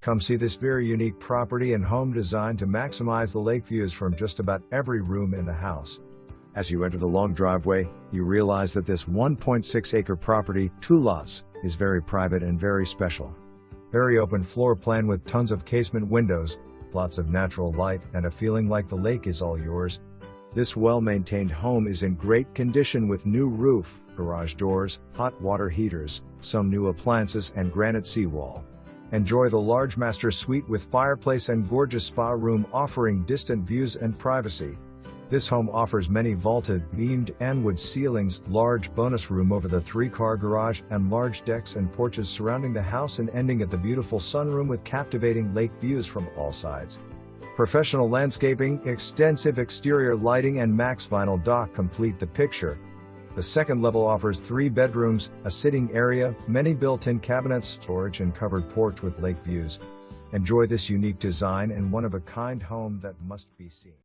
Come see this very unique property and home designed to maximize the lake views from just about every room in the house. As you enter the long driveway, you realize that this 1.6-acre property, 2 lots, is very private and very special. Very open floor plan with tons of casement windows, lots of natural light, and a feeling like the lake is all yours. This well-maintained home is in great condition with new roof, garage doors, hot water heaters, some new appliances, and granite seawall. Enjoy the large master suite with fireplace and gorgeous spa room offering distant views and privacy. This home offers many vaulted, beamed, and wood ceilings, large bonus room over the 3-car garage, and large decks and porches surrounding the house and ending at the beautiful sunroom with captivating lake views from all sides. Professional landscaping, extensive exterior lighting, and max vinyl dock complete the picture. The second level offers 3 bedrooms, a sitting area, many built-in cabinets, storage, and covered porch with lake views. Enjoy this unique design and one-of-a-kind home that must be seen.